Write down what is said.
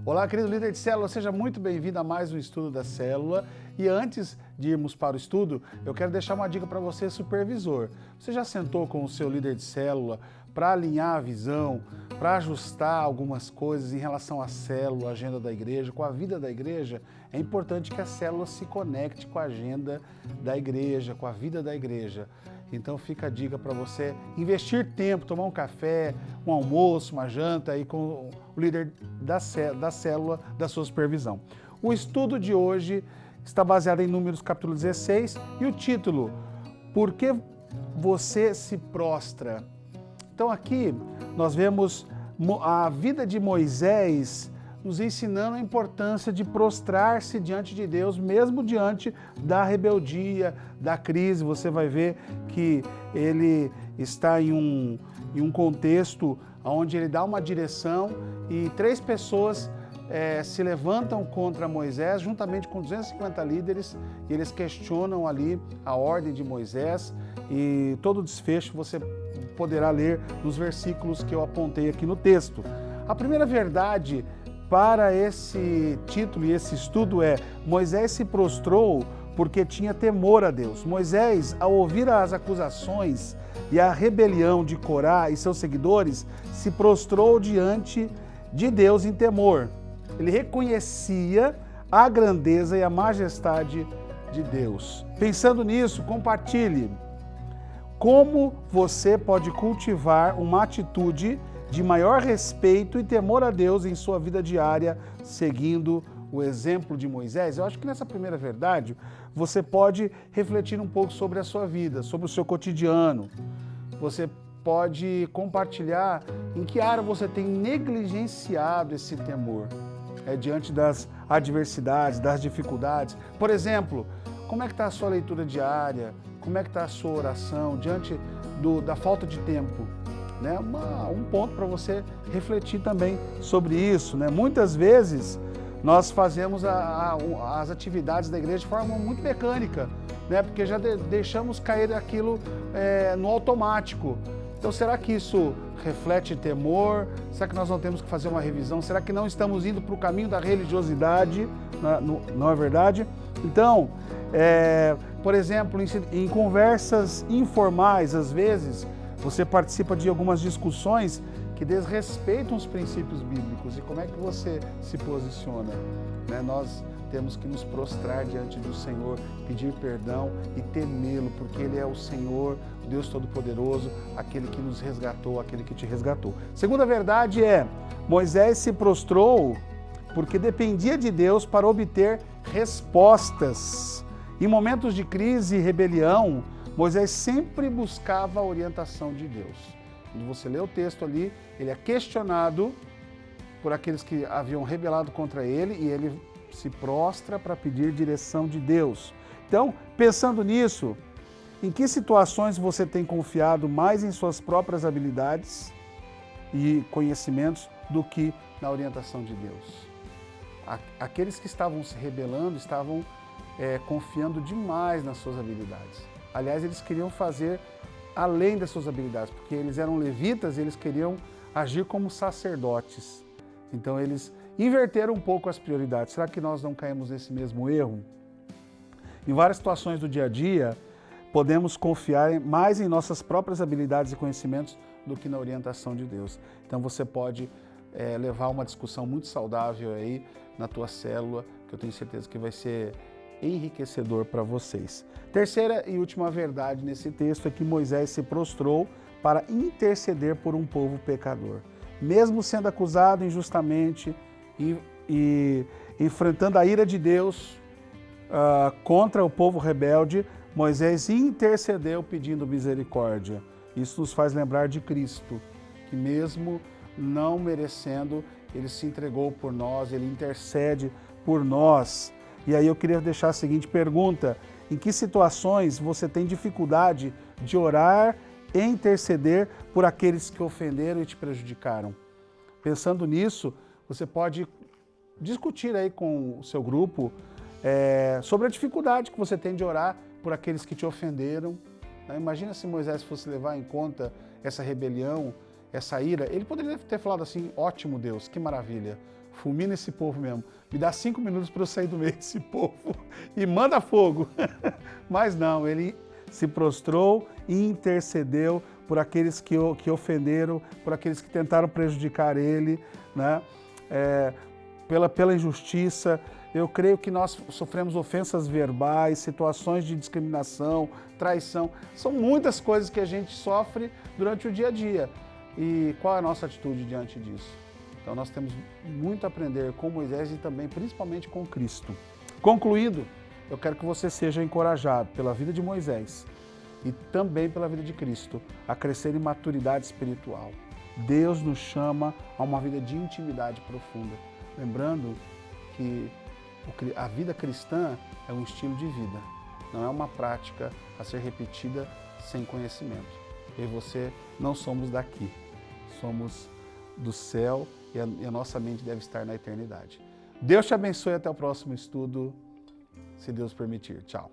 Olá, querido líder de célula, seja muito bem-vindo a mais um estudo da célula. E antes de irmos para o estudo, eu quero deixar uma dica para você, supervisor. Você já sentou com o seu líder de célula para alinhar a visão, para ajustar algumas coisas em relação à célula, a agenda da igreja, com a vida da igreja? É importante que a célula se conecte com a agenda da igreja, com a vida da igreja. Então fica a dica para você investir tempo, tomar um café, um almoço, uma janta aí com o líder da célula da sua supervisão. O estudo de hoje está baseado em Números capítulo 16 e o título, Por que você se prostra? Então aqui nós vemos a vida de Moisés nos ensinando a importância de prostrar-se diante de Deus, mesmo diante da rebeldia, da crise. Você vai ver que ele está em um contexto onde ele dá uma direção e 3 pessoas se levantam contra Moisés, juntamente com 250 líderes, e eles questionam ali a ordem de Moisés, e todo o desfecho você poderá ler nos versículos que eu apontei aqui no texto. A primeira verdade para esse título e esse estudo é: Moisés se prostrou porque tinha temor a Deus. Moisés, ao ouvir as acusações e a rebelião de Corá e seus seguidores, se prostrou diante de Deus em temor. Ele reconhecia a grandeza e a majestade de Deus. Pensando nisso, compartilhe como você pode cultivar uma atitude de maior respeito e temor a Deus em sua vida diária, seguindo o exemplo de Moisés. Eu acho que nessa primeira verdade, você pode refletir um pouco sobre a sua vida, sobre o seu cotidiano. Você pode compartilhar em que área você tem negligenciado esse temor diante das adversidades, das dificuldades. Por exemplo, como é que está a sua leitura diária? Como é que está a sua oração diante da falta de tempo? Né? Um ponto para você refletir também sobre isso. Né? Muitas vezes nós fazemos as atividades da igreja de forma muito mecânica, né? Porque já deixamos cair aquilo no automático. Então será que isso reflete temor? Será que nós não temos que fazer uma revisão? Será que não estamos indo para o caminho da religiosidade? Não é verdade? Então, por exemplo, em conversas informais, às vezes, você participa de algumas discussões que desrespeitam os princípios bíblicos. E como é que você se posiciona? Né? Nós temos que nos prostrar diante do Senhor, pedir perdão e temê-lo, porque Ele é o Senhor, o Deus Todo-Poderoso, aquele que nos resgatou, aquele que te resgatou. Segunda verdade é: Moisés se prostrou porque dependia de Deus para obter respostas. Em momentos de crise e rebelião, Moisés sempre buscava a orientação de Deus. Quando você lê o texto ali, ele é questionado por aqueles que haviam rebelado contra ele e ele se prostra para pedir direção de Deus. Então, pensando nisso, em que situações você tem confiado mais em suas próprias habilidades e conhecimentos do que na orientação de Deus? Aqueles que estavam se rebelando estavam confiando demais nas suas habilidades. Aliás, eles queriam fazer além das suas habilidades, porque eles eram levitas e eles queriam agir como sacerdotes. Então, eles inverteram um pouco as prioridades. Será que nós não caímos nesse mesmo erro? Em várias situações do dia a dia, podemos confiar mais em nossas próprias habilidades e conhecimentos do que na orientação de Deus. Então, você pode levar uma discussão muito saudável aí na tua célula, que eu tenho certeza que vai ser enriquecedor para vocês. Terceira e última verdade nesse texto é que Moisés se prostrou para interceder por um povo pecador. Mesmo sendo acusado injustamente e enfrentando a ira de Deus contra o povo rebelde, Moisés intercedeu pedindo misericórdia. Isso nos faz lembrar de Cristo, que mesmo não merecendo, ele se entregou por nós, ele intercede por nós. E aí eu queria deixar a seguinte pergunta: em que situações você tem dificuldade de orar e interceder por aqueles que ofenderam e te prejudicaram? Pensando nisso, você pode discutir aí com o seu grupo sobre a dificuldade que você tem de orar por aqueles que te ofenderam. Imagina se Moisés fosse levar em conta essa rebelião, essa ira. Ele poderia ter falado assim: ótimo Deus, que maravilha. fulmina esse povo mesmo. Me dá 5 minutos para eu sair do meio desse povo e manda fogo. Mas não, ele se prostrou e intercedeu por aqueles que ofenderam, por aqueles que tentaram prejudicar ele, né? Pela injustiça. Eu creio que nós sofremos ofensas verbais, situações de discriminação, traição. São muitas coisas que a gente sofre durante o dia a dia. E qual é a nossa atitude diante disso? Então nós temos muito a aprender com Moisés e também, principalmente, com Cristo. Concluindo, eu quero que você seja encorajado pela vida de Moisés e também pela vida de Cristo a crescer em maturidade espiritual. Deus nos chama a uma vida de intimidade profunda. Lembrando que a vida cristã é um estilo de vida, não é uma prática a ser repetida sem conhecimento. Eu e você não somos daqui, somos do céu e a nossa mente deve estar na eternidade. Deus te abençoe, até o próximo estudo, se Deus permitir. Tchau.